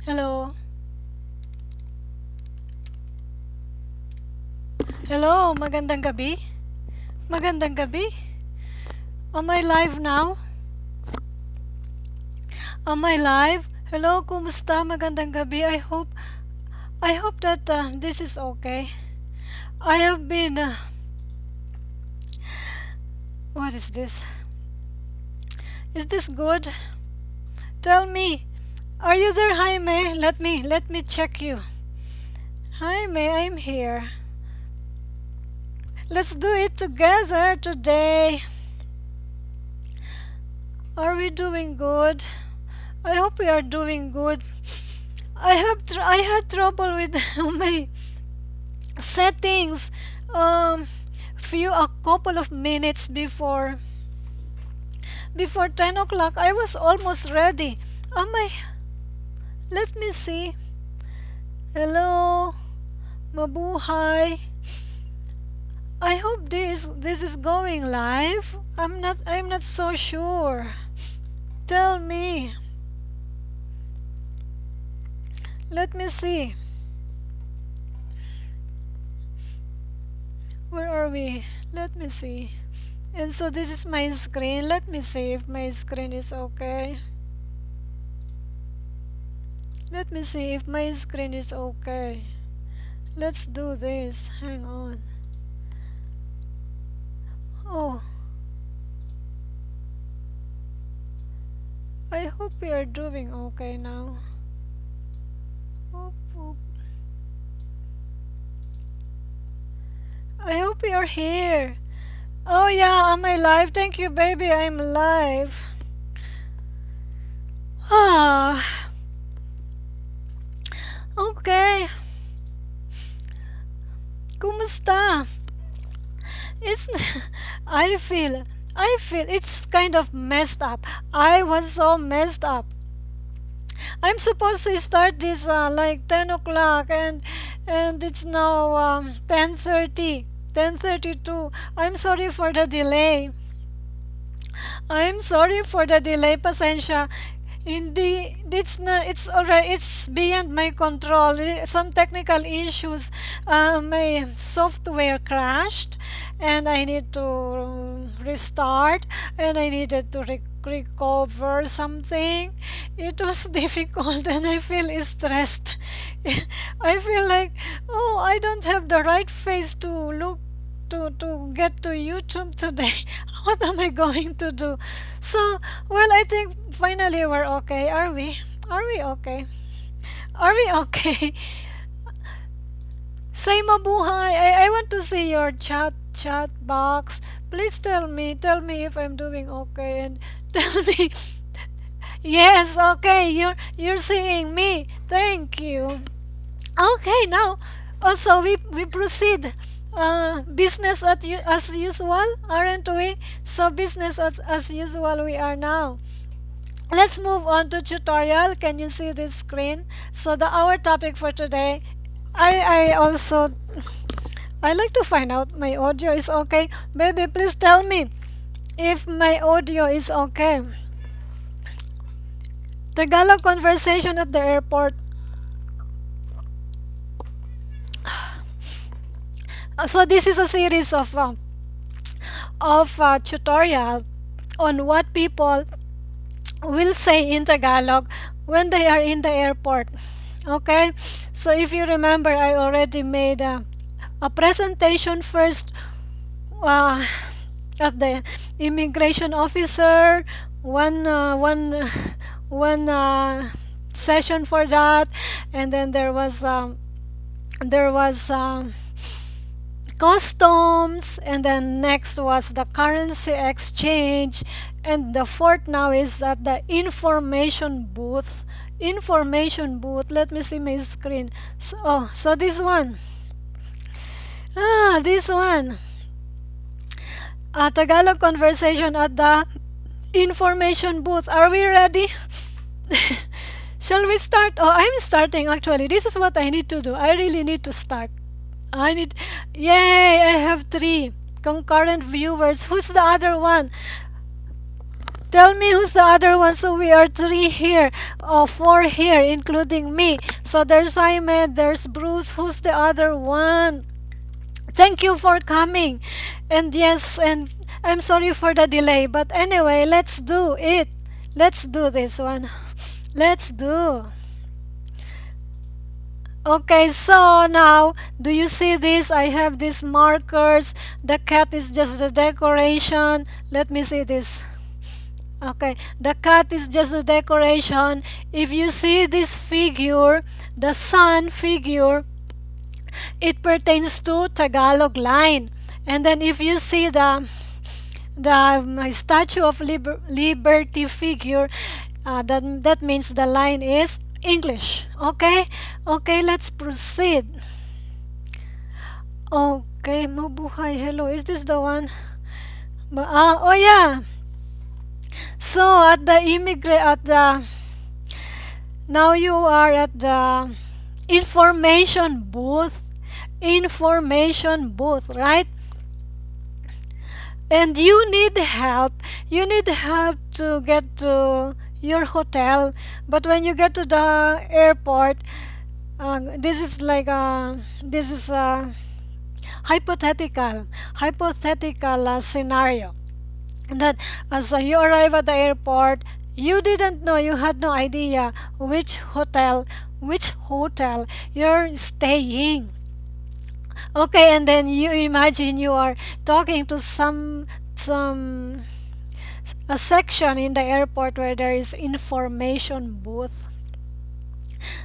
Hello. Hello, magandang gabi. Magandang gabi. Am I live now? Am I live? Hello, kumusta? Magandang gabi. I hope that this is okay. I have been what is this? Is this good? Tell me. Are you there, Jaime? Let me check you. Jaime, I'm here. Let's do it together today. Are we doing good? I hope we are doing good. I had trouble with my settings a couple of minutes before 10 o'clock. I was almost ready. Am I? Let me see. Hello, mabuhay. I hope this is going live. I'm not so sure. Tell me. Let me see. Where are we? Let me see. And so this is my screen. Let me see if my screen is okay. Let me see if my screen is okay. Let's do this. Hang on. Oh. I hope we are doing okay now. Oop, oop. I hope we are here. Oh yeah, am I live? Thank you, baby. I'm live. Ah. Okay. Kumusta? It's I feel it's kind of messed up. I was so messed up. I'm supposed to start this like 10 o'clock, and it's now 10:30, 10:32. I'm sorry for the delay. I'm sorry for the delay, pasensya. Hindi, it's not, it's already, it's beyond my control. Some technical issues. My software crashed, and I need to restart, and I needed to recover something. It was difficult, and I feel stressed. I feel like, oh, I don't have the right face to look to get to YouTube today. What am I going to do? So, well, I think finally we're okay. Are we? Are we okay? Are we okay? Say mabuhay. I want to see your chat box. Please tell me if I'm doing okay, and tell me. Yes, okay. You're seeing me. Thank you. Okay, now also we proceed. Business as usual, aren't we? So business as usual we are now. Let's move on to tutorial. Can you see this screen? So our topic for today, I also I like to find out my audio is okay. Baby, please tell me if my audio is okay. Tagalog conversation at the airport. So this is a series of tutorial on what people will say in Tagalog when they are in the airport. Okay, so if you remember, I already made a presentation first at the immigration officer, one session for that, and then there was customs, and then next was the currency exchange, and the fourth now is at the information booth. Let me see my screen. So this one, this one, Tagalog conversation at the information booth. Are we ready? Shall we start? Oh, I'm starting actually. This is what I need to do. I really need to start. Yay, I have 3 concurrent viewers. Who's the other one? Tell me who's the other one. So we are three here, four here, including me. So there's Jaime, there's Bruce. Who's the other one? Thank you for coming. And yes, and I'm sorry for the delay. But anyway, let's do it. Let's do this one. Let's do. Okay, so now, do you see this? I have these markers. The cat is just a decoration. Let me see this. Okay, the cat is just a decoration. If you see this figure, the sun figure, it pertains to Tagalog line. And then if you see the Statue of Liberty figure, that means the line is English. Okay? Okay, let's proceed. Okay, mabuhay. Hello, is this the one? Oh yeah. So now you are at the information booth. Information booth, right? And you need help. You need help to get to your hotel. But when you get to the airport, this is like this is a hypothetical scenario that as you arrive at the airport, you didn't know, you had no idea which hotel you're staying. Okay, and then you imagine you are talking to some a section in the airport where there is information booth.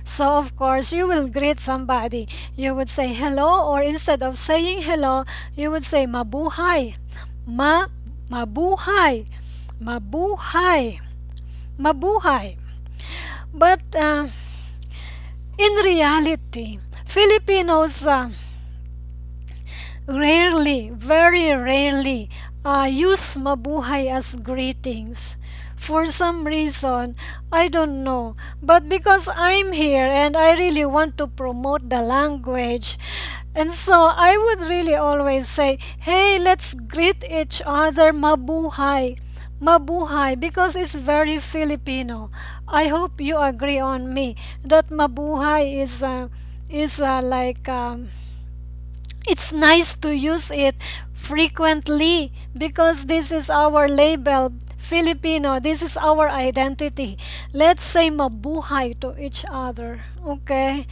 So of course you will greet somebody. You would say hello, or instead of saying hello, you would say mabuhay. Mabuhay. Mabuhay. Mabuhay. But in reality, Filipinos rarely, very rarely use mabuhay as greetings. For some reason, I don't know. But because I'm here and I really want to promote the language, and so I would really always say, hey, let's greet each other mabuhay. Mabuhay, because it's very Filipino. I hope you agree on me that mabuhay is like it's nice to use it frequently because this is our label, Filipino. This is our identity. Let's say mabuhay to each other, okay?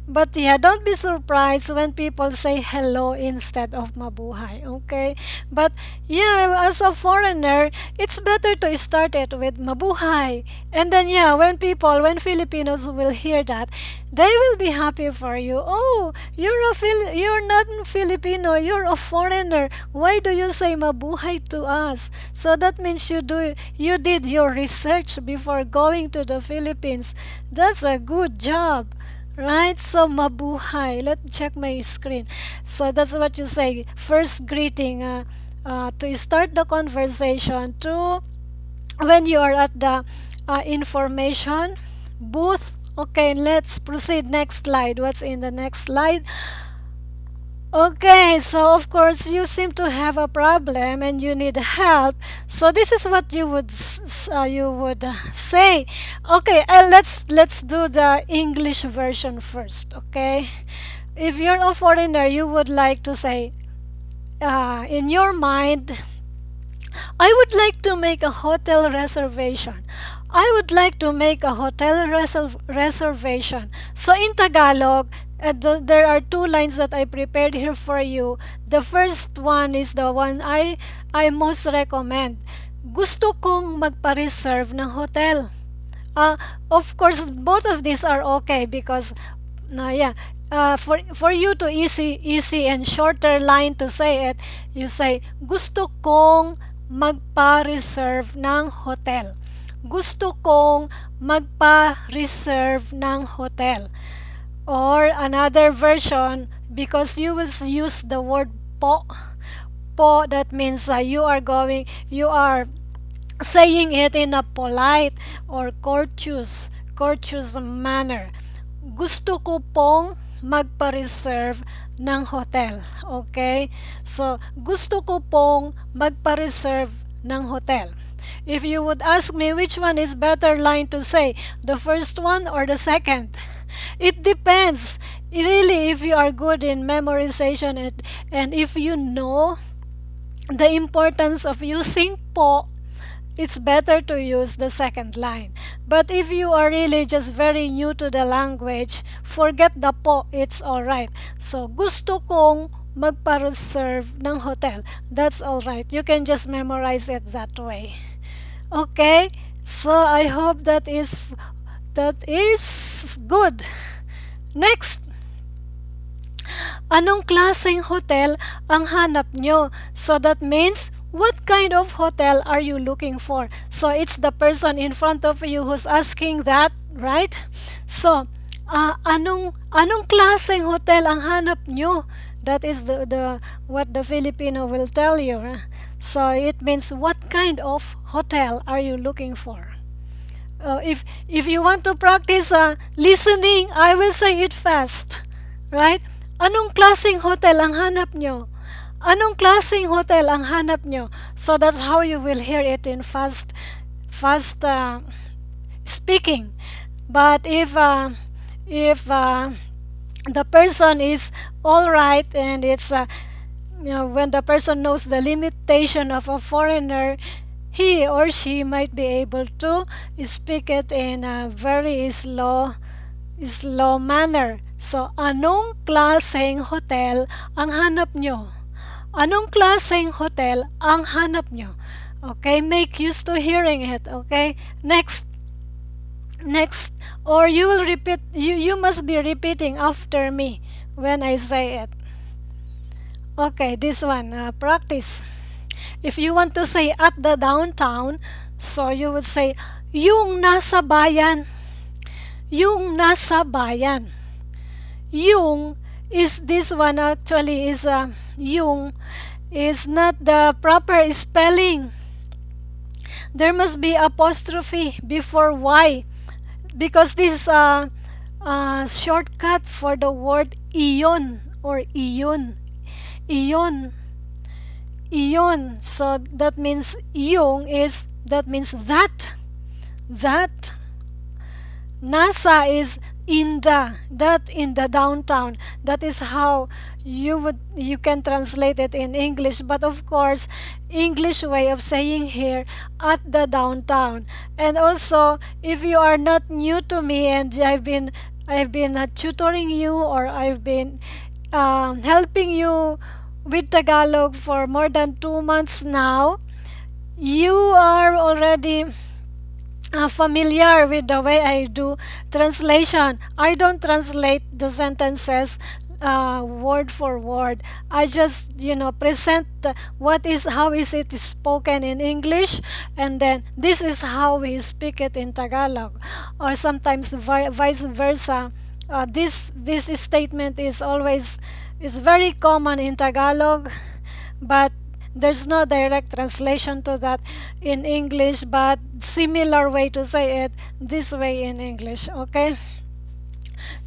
But yeah, don't be surprised when people say hello instead of mabuhay, okay? But yeah, as a foreigner, it's better to start it with mabuhay. And then yeah, when Filipinos will hear that, they will be happy for you. Oh, you're not Filipino, you're a foreigner. Why do you say mabuhay to us? So that means you did your research before going to the Philippines. That's a good job. Right? So mabuhay. Let's check my screen. So that's what you say. First greeting to start the conversation, to when you are at the information booth. Okay, let's proceed. Next slide. What's in the next slide? Okay, so of course you seem to have a problem and you need help. So this is what you would say. Okay, let's do the English version first. Okay, if you're a foreigner, you would like to say in your mind, I would like to make a hotel reservation. I would like to make a hotel reservation. So in Tagalog, there are two lines that I prepared here for you. The first one is the one I most recommend. Gusto kong magpa-reserve ng hotel. Of course, both of these are okay because, for you to easy and shorter line to say it, you say, gusto kong magpa-reserve ng hotel. Gusto kong magpa-reserve ng hotel. Or another version, because you will use the word po. Po, that means you are saying it in a polite or courteous manner. Gusto ko pong magpa-reserve ng hotel. Okay? So, gusto ko pong magpa-reserve ng hotel. If you would ask me which one is better line to say, the first one or the second, it depends. Really, if you are good in memorization and if you know the importance of using po, it's better to use the second line. But if you are really just very new to the language, forget the po, it's alright. So, gusto kong magpa-reserve ng hotel. That's alright. You can just memorize it that way. Okay? So, I hope that is good. Next, anong klaseng hotel ang hanap nyo? So that means, what kind of hotel are you looking for? So it's the person in front of you who's asking that, right? So, anong klaseng hotel ang hanap nyo? That is the what the Filipino will tell you. So it means, what kind of hotel are you looking for? If you want to practice listening, I will say it fast, right? Anong klaseng hotel ang hanap nyo? Anong klaseng hotel ang hanap nyo? So that's how you will hear it in fast speaking. But if the person is all right, and it's when the person knows the limitation of a foreigner, he or she might be able to speak it in a very slow manner. So, anong klaseng hotel ang hanap nyo? Anong klaseng hotel ang hanap nyo? Okay, make used to hearing it. Okay, next, or you will repeat. You must be repeating after me when I say it. Okay, this one, practice. If you want to say at the downtown, so you would say, yung nasa bayan. Yung nasa bayan. Yung is this one actually is yung is not the proper spelling. There must be apostrophe before y, because this is a shortcut for the word iyon or iyon. Iyon. Iyon. So that means yung is, that means that. That. Nasa is in the downtown. That is how you can translate it in English. But of course, English way of saying here, at the downtown. And also, if you are not new to me, and I've been tutoring you, or I've been helping you with Tagalog for more than 2 months now, you are already familiar with the way I do translation. I don't translate the sentences word for word. I just present how is it spoken in English, and then this is how we speak it in Tagalog, or sometimes vice versa. This statement is very common in Tagalog, but there's no direct translation to that in English, but similar way to say it this way in English. Okay?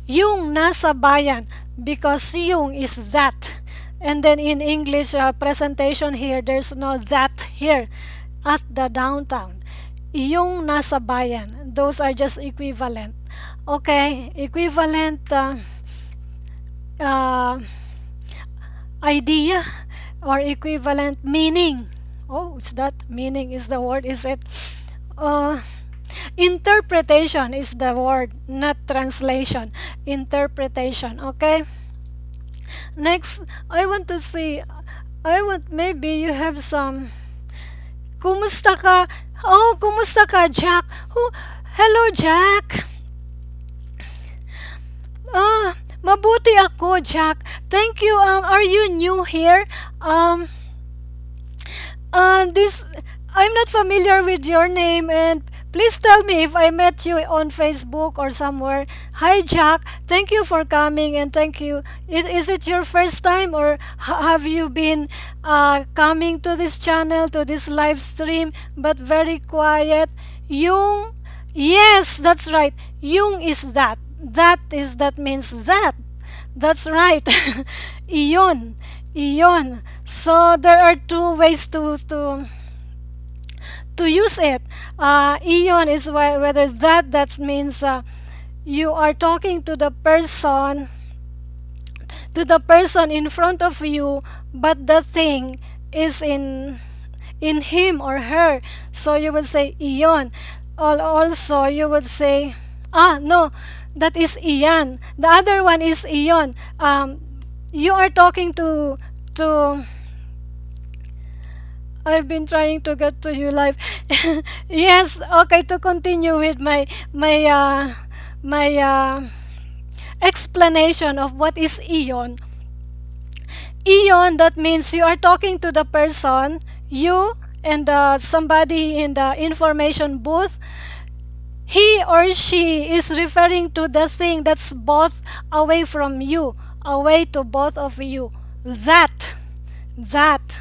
Yung nasa bayan, because yung is that. And then in English presentation here, there's no that here. At the downtown. Yung nasa bayan. Those are just equivalent. Okay? Equivalent idea or equivalent meaning. Oh, is that meaning is the word, is it? Interpretation is the word, not translation. Interpretation, okay? Next, maybe you have some, kumusta ka? Oh, kumusta ka, Jack? Hello, Jack. Mabuti ako, Jack. Thank you. Are you new here? I'm not familiar with your name, and please tell me if I met you on Facebook or somewhere. Hi, Jack. Thank you for coming, and thank you. Is it your first time, or have you been coming to this channel, to this live stream, but very quiet? Yung, yes, that's right. Yung is that. That means that. That's right. Iyon. So there are two ways to to use it. Iyon is whether that means you are talking to the person in front of you, but the thing is in him or her. So you would say iyon. Also, you would say, no, that is iyan. The other one is iyon. You are talking to I've been trying to get to you live. Yes, okay, to continue with my explanation of what is iyon. Iyon, that means you are talking to the person, you and somebody in the information booth. He or she is referring to the thing that's both away from you, away to both of you. That,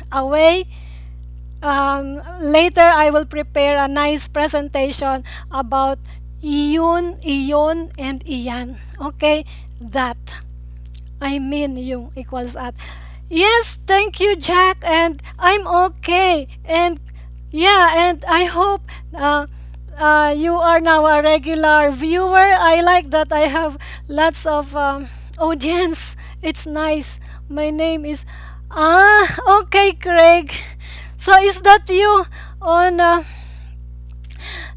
away. Later, I will prepare a nice presentation about iyon, and iyan. Okay? That. I mean yung equals at. Yes, thank you, Jack, and I'm okay. And yeah, and I hope you are now a regular viewer. I like that I have lots of audience. It's nice. My name is okay, Craig. So is that you on?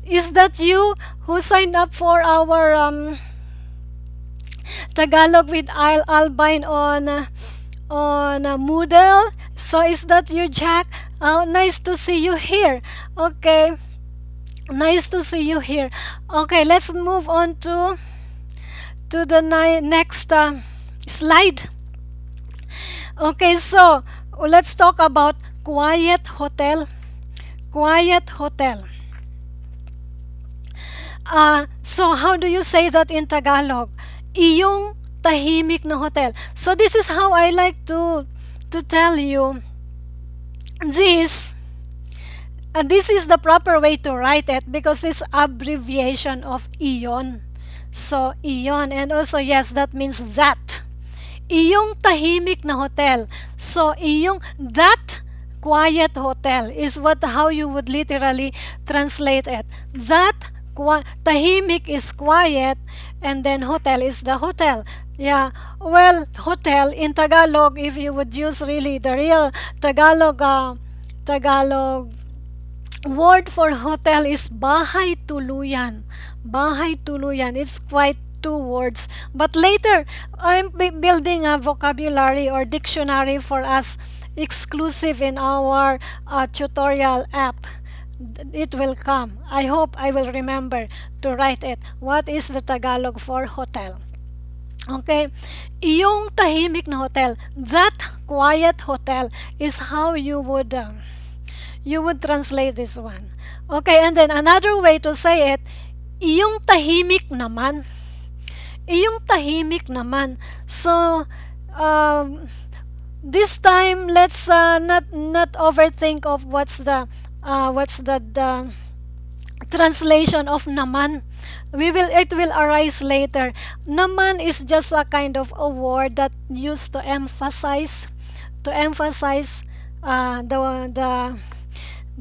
Is that you who signed up for our Tagalog with Albine on Moodle? So is that you, Jack? Nice to see you here. Okay, nice to see you here. Okay, let's move on to the next slide. Okay, so let's talk about quiet hotel. Quiet hotel. So how do you say that in Tagalog? Iyong tahimik na hotel. So this is how I like to tell you this. This is the proper way to write it because it's abbreviation of iyon. So iyon, and also yes, that means that. Iyong tahimik na hotel. So iyong that quiet hotel is how you would literally translate it. That tahimik is quiet, and then hotel is the hotel. Yeah, well, hotel in Tagalog, if you would use really the real Tagalog word for hotel is bahay tuluyan. Bahay tuluyan. It's quite two words. But later, I'm building a vocabulary or dictionary for us exclusive in our tutorial app. It will come. I hope I will remember to write it. What is the Tagalog for hotel? Okay, iyong tahimik na hotel, that quiet hotel is how you would translate this one. Okay, and then another way to say it, iyong tahimik naman. Iyong tahimik naman. So this time let's not overthink of what's the translation of naman. It will arise later. Naman is just a kind of a word that used to emphasize the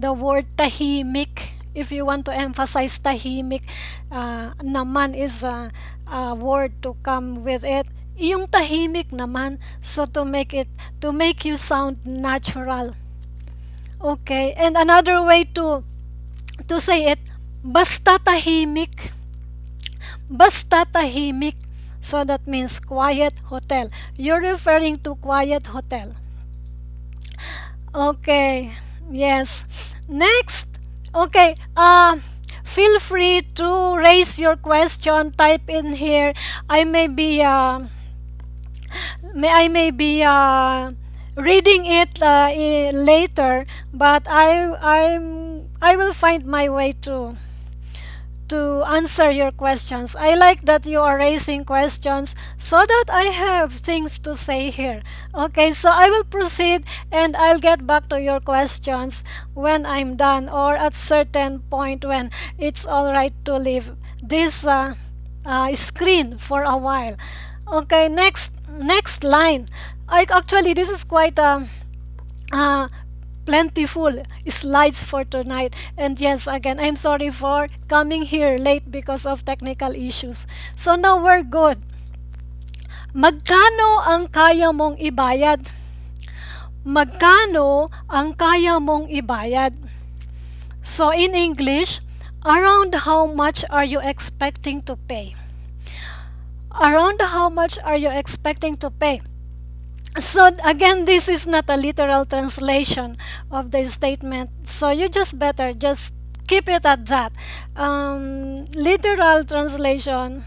word tahimik. If you want to emphasize tahimik, naman is a word to come with it. Yung tahimik naman, so to make you sound natural. Okay, and another way to say it, basta tahimik. Basta tahimik. So that means quiet hotel. You're referring to quiet hotel. Okay, yes. Next, okay, feel free to raise your question, type in here. I may be reading it later, but I will find my way to answer your questions. I like that you are raising questions so that I have things to say here. Okay, so I will proceed and I'll get back to your questions when I'm done or at certain point when it's alright to leave this screen for a while. Okay, next line. Actually, this is quite plentiful slides for tonight. And yes, again, I'm sorry for coming here late because of technical issues. So now we're good. Magkano ang kaya mong ibayad? Magkano ang kaya mong ibayad? So in English, around how much are you expecting to pay? Around how much are you expecting to pay? So again, this is not a literal translation of the statement. So you just better just keep it at that. Literal translation,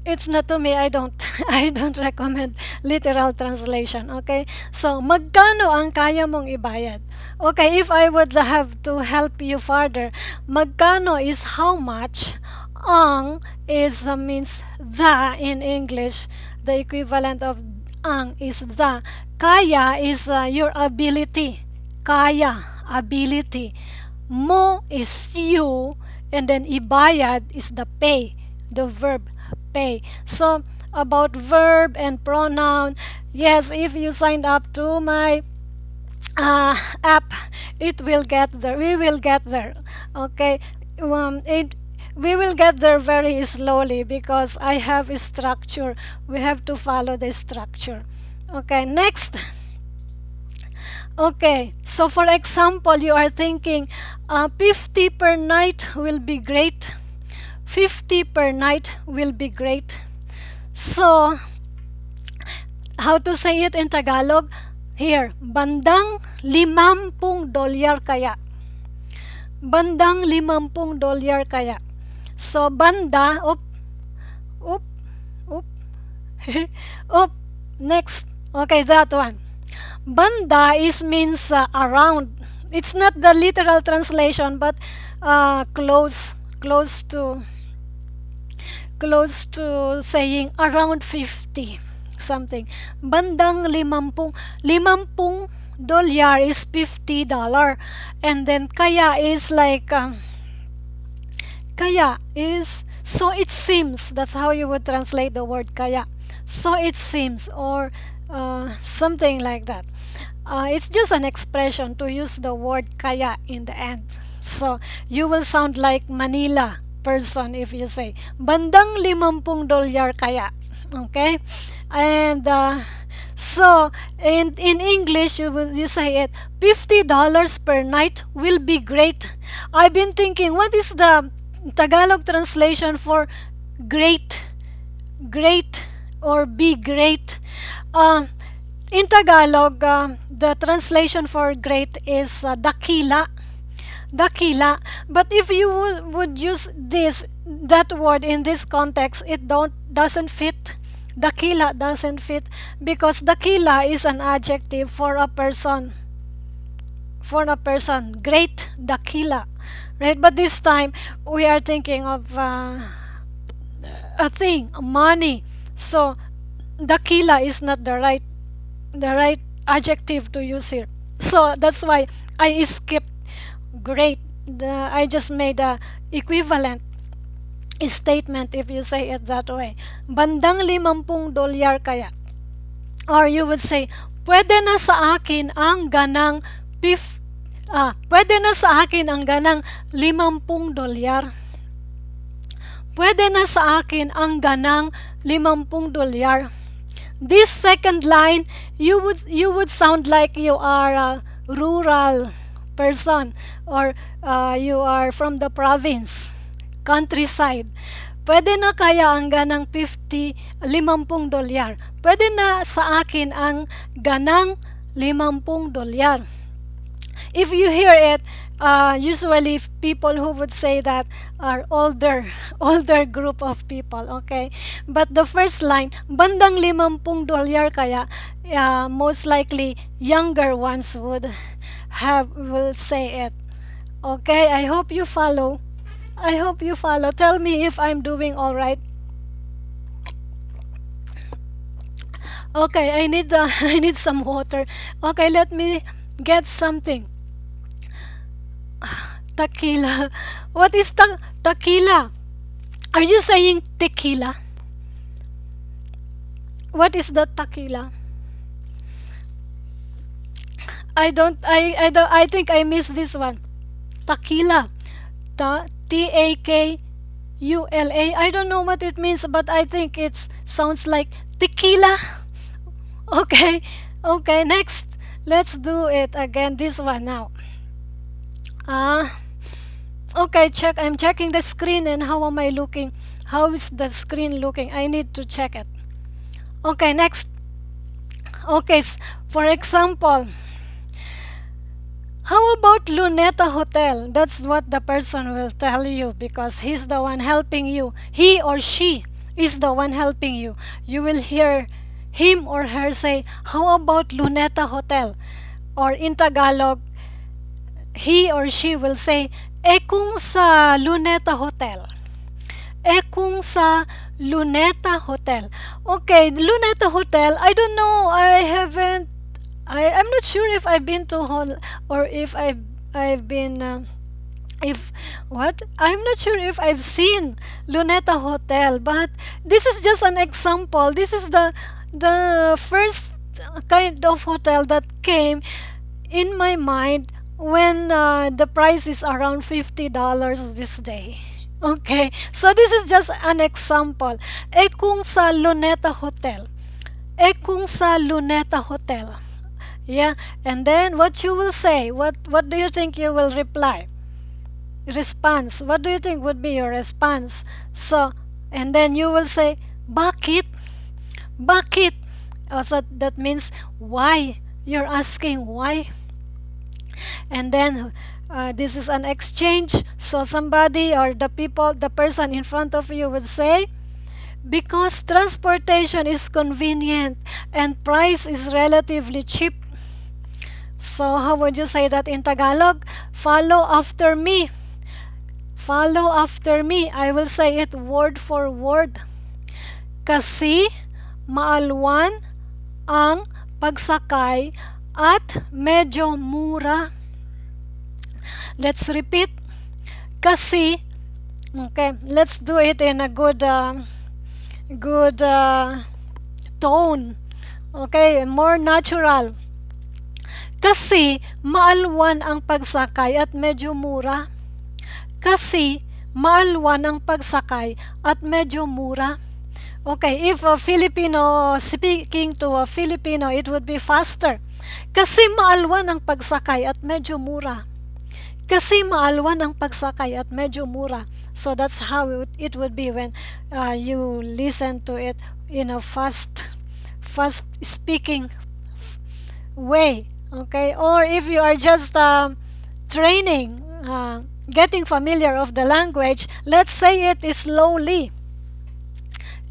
it's not to me. I don't I don't recommend literal translation. Okay? So magkano ang kaya mong ibayad? Okay, if I would have to help you further, magkano is how much. Ang is means the in English. The equivalent of ang is the. Kaya is your ability. Kaya, ability. Mo is you, and then ibayad is the pay, the verb pay. So about verb and pronoun, yes, if you signed up to my app, it will get there. We will get there. Okay. We will get there very slowly because I have a structure. We have to follow the structure. Okay, next. Okay, so for example, you are thinking 50 per night will be great. 50 per night will be great. So, how to say it in Tagalog? Here, bandang $50 kaya. Bandang $50 kaya. So, banda, up, next. Okay, that one. Banda is means around. It's not the literal translation, but close to saying around 50 something. Bandang limampung dolyar is $50, and then kaya is like kaya is so it seems. That's how you would translate the word kaya. So it seems, or something like that. It's just an expression to use the word kaya in the end. So you will sound like Manila person if you say bandang $50 kaya. Okay, and so in English you say it $50 per night will be great. I've been thinking, what is the Tagalog translation for great, or be great? In Tagalog, the translation for great is dakila. Dakila. But if you would use that word in this context, it doesn't fit. Dakila doesn't fit because dakila is an adjective for a person. Great dakila. Right? But this time we are thinking of a thing, money. So dakila is not the right adjective to use here. So that's why I skipped great. I just made a equivalent statement if you say it that way. Bandang $50 kaya. Or you would say, pwede na sa akin ang ganang pwede na sa akin ang ganang $50. Pwede na sa akin ang ganang $50. This second line, you would sound like you are a rural person, or you are from the province, countryside. Pwede na kaya ang ganang $50. Pwede na sa akin ang ganang $50. If you hear it, usually people who would say that are older group of people, okay? But the first line, bandang $50 kaya, most likely younger ones will say it. Okay, I hope you follow. Tell me if I'm doing all right. Okay, I need some water. Okay, let me get something. Tequila. What is tequila? Are you saying tequila? What is the tequila? I think I missed this one. Takila. Takula. I don't know what it means, but I think it sounds like tequila. Okay, okay, next. Let's do it again. This one now. Uh, okay, check. I'm checking the screen and how am I looking? How is the screen looking? I need to check it. Okay, next. Okay, for example, how about Luneta Hotel? That's what the person will tell you because he's the one helping you. He or she is the one helping you. You will hear him or her say, how about Luneta Hotel? Or in Tagalog, he or she will say, kung sa Luneta Hotel. Kung sa Luneta Hotel. Okay, Luneta Hotel, I don't know. I'm not sure if I've been to or if I've been if what I'm not sure if I've seen Luneta Hotel, but this is just an example. This is the first kind of hotel that came in my mind when the price is around $50 this day. Okay, so this is just an example. Kung sa Luneta Hotel. Kung sa Luneta Hotel. Yeah, and then what you will say? What do you think you will reply? Response. What do you think would be your response? So, and then you will say, bakit? Bakit? So that means why? You're asking why. And then this is an exchange. So somebody or the person in front of you would say, because transportation is convenient and price is relatively cheap. So how would you say that in Tagalog? Follow after me. Follow after me. I will say it word for word. Kasi maalwan ang pagsakay at medyo mura. Let's repeat. Kasi, okay, let's do it in a good tone. Okay, more natural. Kasi maalwan ang pagsakay at medyo mura. Kasi maalwan ang pagsakay at medyo mura. Okay, if a Filipino speaking to a Filipino, it would be faster. Kasi maalwan ang pagsakay at medyo mura. Kasi maalwan ang pagsakay at medyo mura. So that's how it would be when you listen to it in a fast speaking way. Okay, or if you are just training, getting familiar of the language, let's say it slowly.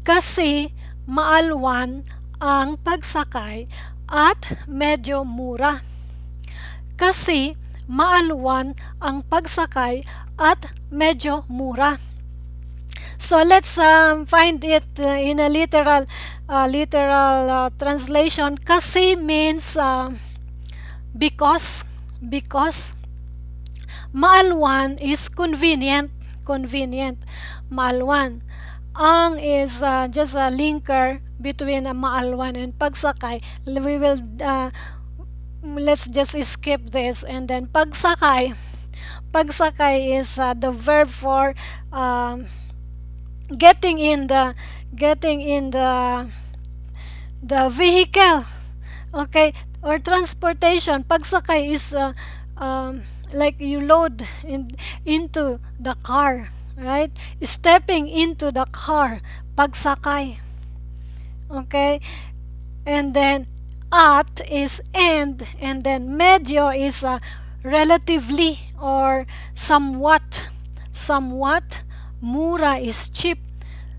Kasi maalwan ang pagsakay at medyo mura. Kasi maalwan ang pagsakay at medyo mura. So let's find it in a literal translation. Kasi means because maalwan is convenient. Maalwan. Ang is just a linker between maalwan and pagsakay. We will let's just skip this, and then pagsakay is the verb for getting in the vehicle. Okay, or transportation. Pagsakay is like you load into the car, right? Stepping into the car, pagsakay. Okay, and then at is and then medyo is relatively or somewhat. Mura is cheap.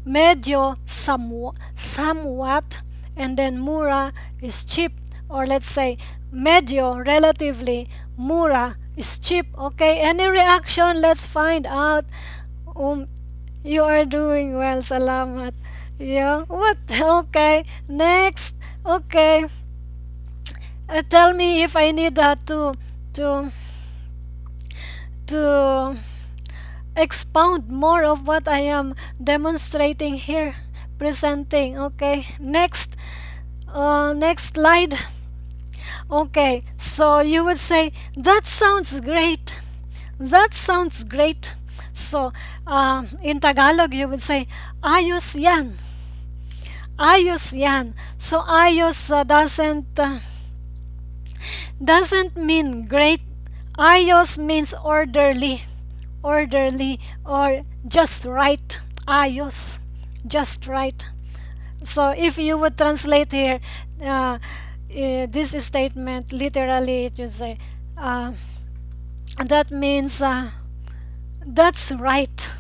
Medyo somewhat, and then mura is cheap. Or let's say medyo relatively, mura is cheap. Okay, any reaction? Let's find out. You are doing well, salamat. Yeah, what? Okay, next. Okay, tell me if I need to expound more of what I am demonstrating here, presenting. Okay, next slide. Okay, so you would say, that sounds great. That sounds great. So, in Tagalog, you would say, ayos yan. Ayos yan. So, ayos doesn't mean great. Ayos means orderly. Orderly or just right. Ayos. Just right. So, if you would translate here, this statement, literally, it would say, that means that's right.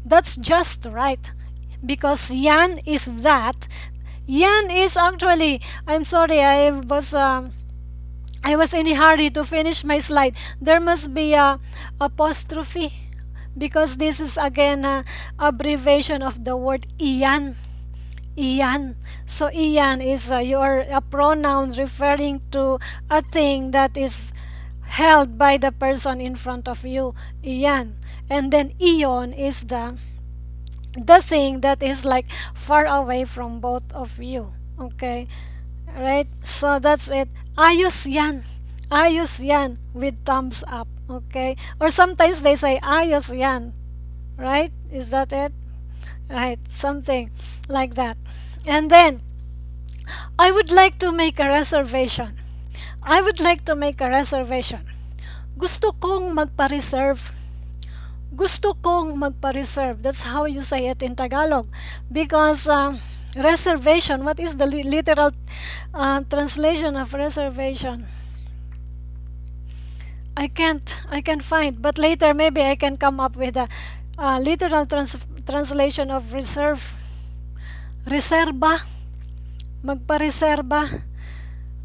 That's just right. Because yan is that. Yan is actually, I'm sorry, I was in a hurry to finish my slide. There must be a apostrophe because this is again a abbreviation of the word iyan. Iyan. So iyan is your a pronoun referring to a thing that is held by the person in front of you. Iyan. And then iyon is the thing that is like far away from both of you. Okay? Right? So that's it. Ayos yan. Ayos yan with thumbs up. Okay? Or sometimes they say ayos yan. Right? Is that it? Right? Something like that. And then, I would like to make a reservation. I would like to make a reservation. Gusto kong magpa-reserve. Gusto kong magpa-reserve. That's how you say it in Tagalog. Because reservation, what is the literal translation of reservation? I can't find, but later maybe I can come up with a literal translation of reserve. Reserba. Magpa-reserba.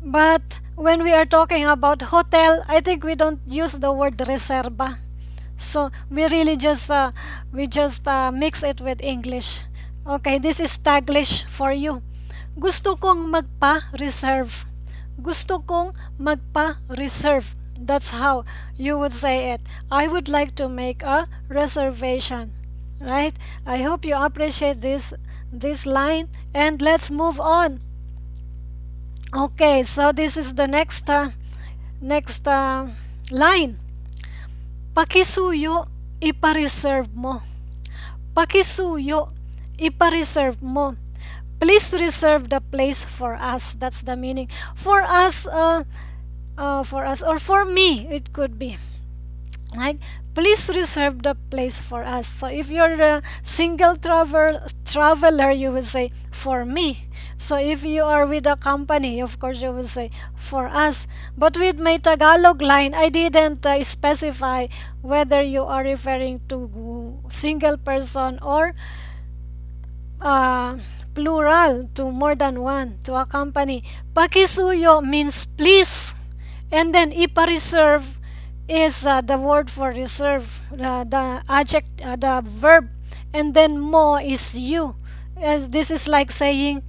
But when we are talking about hotel, I think we don't use the word reserva. So we really just mix it with English. Okay, this is Taglish for you. Gusto kong magpa-reserve. Gusto kong magpa-reserve. That's how you would say it. I would like to make a reservation. Right? I hope you appreciate this line, and let's move on. Okay, so this is the next line. Pakisuyo, ipa-reserve mo. Pakisuyo, ipa-reserve mo. Please reserve the place for us. That's the meaning. For us, or for me, it could be. Right? Please reserve the place for us. So if you're a single traveler, you would say, for me. So if you are with a company, of course you would say, for us. But with my Tagalog line, I didn't specify whether you are referring to single person or plural, to more than one, to a company. Pakisuyo means please. And then ipa-reserve is the word for reserve, the adjective, the verb, and then mo is you. As this is like saying,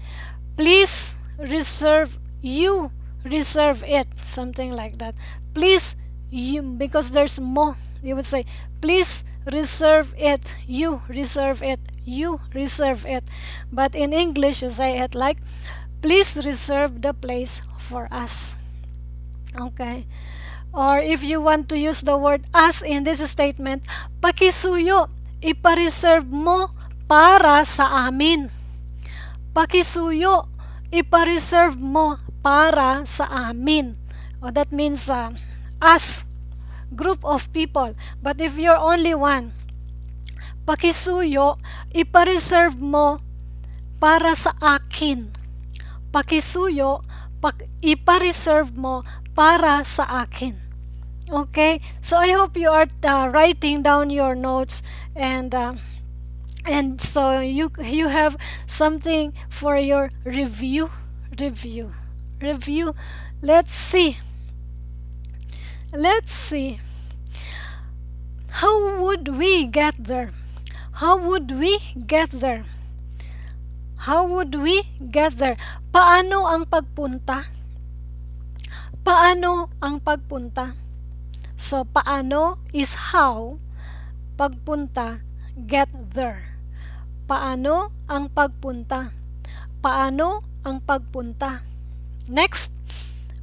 please reserve, you reserve it, something like that. Please, you, because there's mo, you would say, please reserve it, you reserve it, you reserve it. But in English, you say it like, please reserve the place for us. Okay. Or if you want to use the word as in this statement, pakisuyo, ipa-reserve mo para sa amin. Pakisuyo, ipa-reserve mo para sa amin. Oh, that means us, group of people. But if you're only one, pakisuyo, ipa-reserve mo para sa akin. Pakisuyo, ipa-reserve mo para sa akin. Okay, so I hope you are writing down your notes, and so you have something for your review. Let's see. How would we get there? Paano ang pagpunta? So, paano is how, pagpunta, get there. Paano ang pagpunta? Next.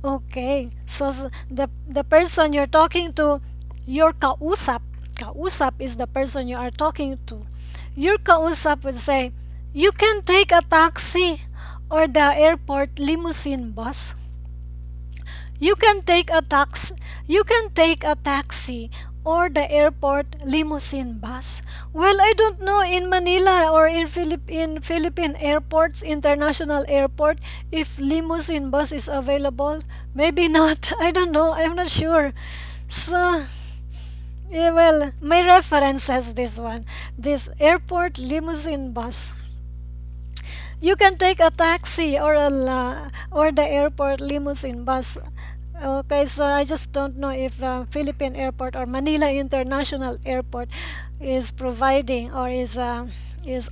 Okay. So the person you're talking to, your kausap, kausap is the person you are talking to. Your kausap would say, you can take a taxi or the airport limousine bus. You can take a taxi or the airport limousine bus. Well, I don't know in Manila or in Philippine airports, international airport, if limousine bus is available. Maybe not. I don't know. I'm not sure. So, yeah, well, my reference says this one. This airport limousine bus. You can take a taxi or or the airport limousine bus. Okay, so I just don't know if the Philippine Airport or Manila International Airport is providing or is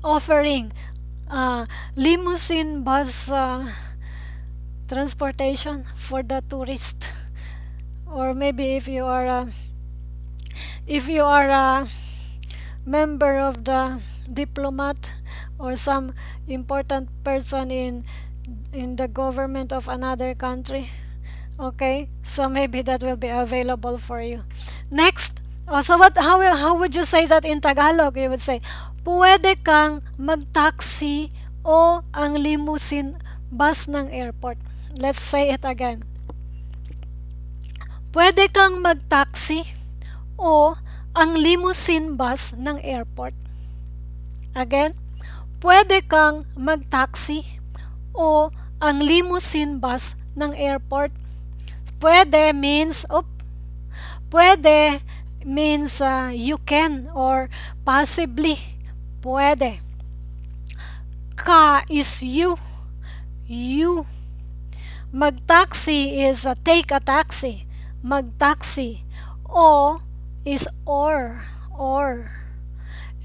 offering limousine bus transportation for the tourist. Or maybe if you are a member of the diplomat or some important person in the government of another country. Okay, so maybe that will be available for you. Next, so how would you say that in Tagalog? You would say, pwede kang mag-taxi o ang limousine bus ng airport. Let's say it again. Pwede kang mag-taxi o ang limousine bus ng airport. Again, pwede kang mag-taxi o ang limousine bus ng airport. Pwede means pwede means you can or possibly. Pwede. Ka is you. Mag-taxi is take a taxi. Mag-taxi. O is or.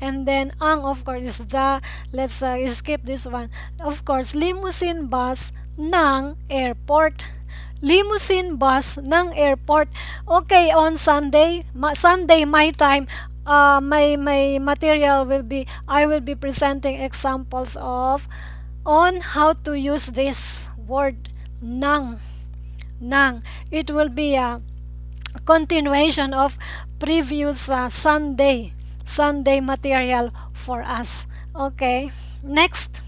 And then ang, of course, is the, let's skip this one. Of course, limousine bus ng airport. Limousine bus ng airport. Okay, on Sunday my time, my material will be, I will be presenting examples of on how to use this word ng. It will be a continuation of previous Sunday material for us. Okay, next,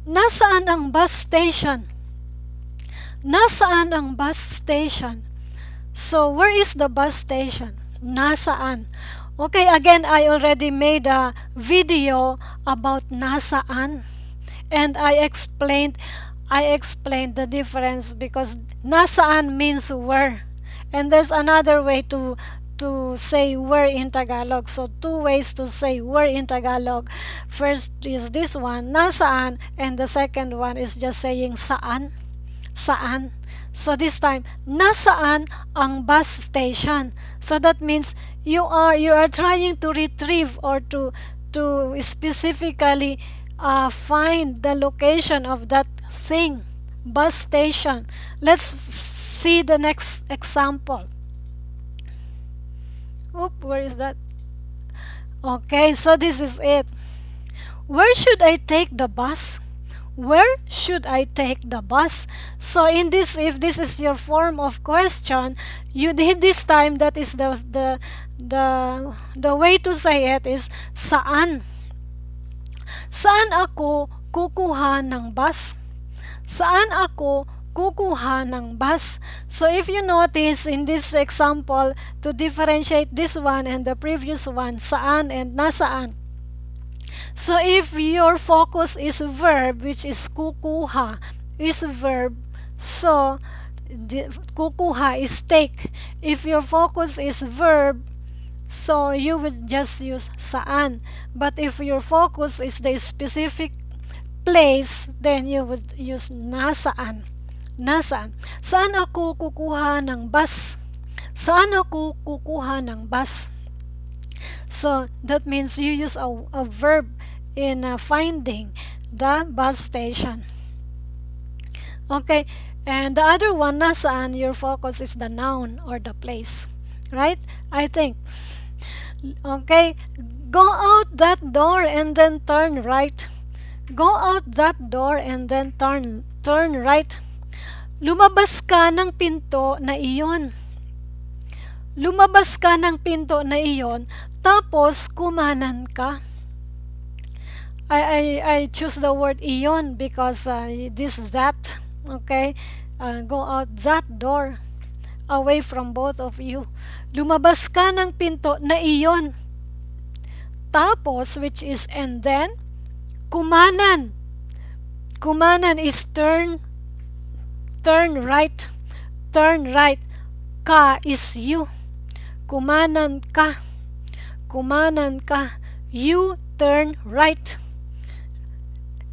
nasaan ang bus station? Nasaan ang bus station? So, where is the bus station? Nasaan? Okay, again, I already made a video about nasaan, and I explained the difference, because nasaan means where, and there's another way to say where in Tagalog. So two ways to say where in Tagalog. First is this one, nasaan, and the second one is just saying saan. So this time, nasaan ang bus station? So that means you are trying to retrieve or to specifically find the location of that thing, bus station. Let's see the next example. Where is that? Okay, so this is it. Where should I take the bus? Where should I take the bus? So in this, if this is your form of question, you did this time, that is the way to say it is saan. Saan ako kukuha ng bus? Saan ako kukuha ng bus? So if you notice in this example, to differentiate this one and the previous one, saan and nasaan. So if your focus is verb, which is kukuha, is verb, so kukuha is take. If your focus is verb, so you would just use saan. But if your focus is the specific place, then you would use nasaan. Nasaan? Saan ako kukuha ng bus? Saan ako kukuha ng bus? So that means you use a verb in finding the bus station. Okay, and the other one, nasaan, your focus is the noun or the place, right? I think. Okay, go out that door and then turn right. Go out that door and then turn right. Lumabas ka ng pinto na iyon. Lumabas ka ng pinto na iyon, tapos kumanan ka. I choose the word iyon because this that, okay? Go out that door, away from both of you. Lumabas ka ng pinto na iyon. Tapos, which is and then, kumanan. Kumanan is turn right. Turn right. Ka is you. Kumanan ka. Kumanan ka. You turn right.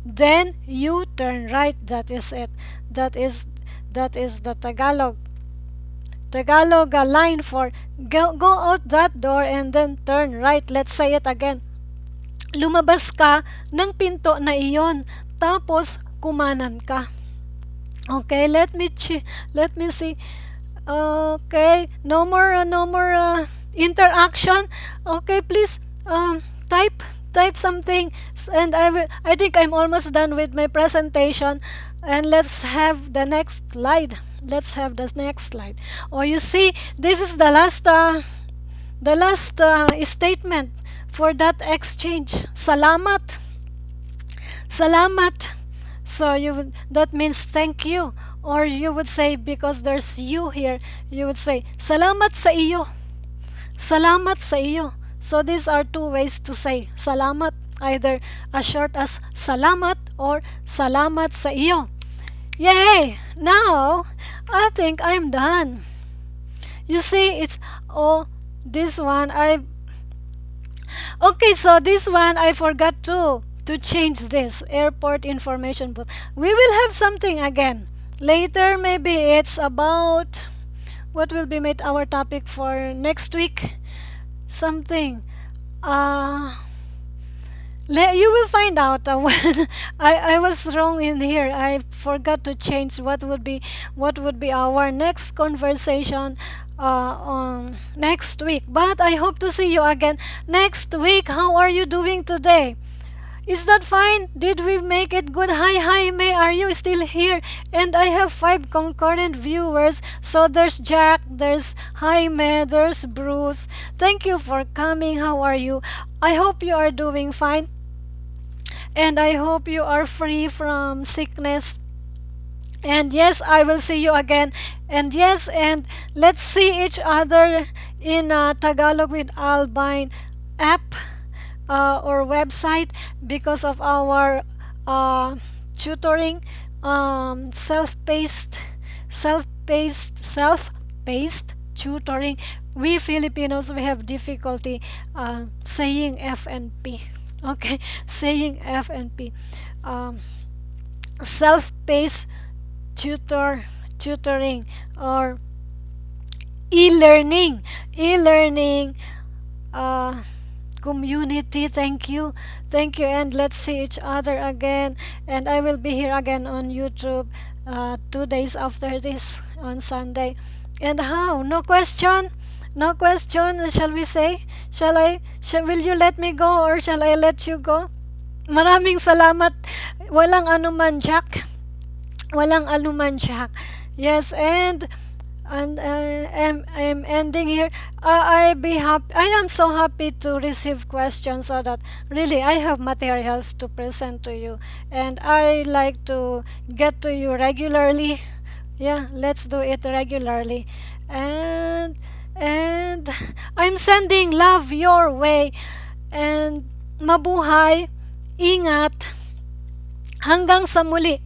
Then you turn right. That is it. That is the Tagalog line for go out that door and then turn right. Let's say it again. Lumabas ka ng pinto na iyon, tapos kumanan ka. Okay, let me see. Okay, no more interaction. Okay, please type something, and I think I'm almost done with my presentation, and let's have the next slide. Oh, you see, this is the last statement for that exchange. Salamat. So that means thank you, or you would say, because there's you here, you would say salamat sa iyo. Salamat sa iyo. So these are two ways to say salamat, either as short as salamat or salamat sa iyo. Yay! Now, I think I'm done. You see, it's this one okay, so this one I forgot to change this airport information booth. We will have something again later. Maybe it's about what will be made our topic for next week. Something. You will find out when I was wrong in here. I forgot to change what would be our next conversation on next week. But I hope to see you again next week. How are you doing today? Is that fine? Did we make it good? Hi, May, are you still here? And I have 5 concurrent viewers. So there's Jack, there's Jaime, there's Bruce. Thank you for coming. How are you? I hope you are doing fine. And I hope you are free from sickness. And yes, I will see you again. And yes, and let's see each other in Tagalog with Albine app. Or website, because of our tutoring, self-paced tutoring. We Filipinos, we have difficulty saying F and P. Okay, saying F and P. Self-paced tutoring or e-learning community. Thank you, and let's see each other again. And I will be here again on YouTube 2 days after this, on Sunday. And how? No question? Shall we say? Will you let me go, or shall I let you go? Maraming salamat. Walang anuman, Jack. Yes, and I'm ending here. I am so happy to receive questions, so that really I have materials to present to you, and I like to get to you regularly. Yeah, let's do it regularly. And I'm sending love your way, and mabuhay, ingat, hanggang sa muli.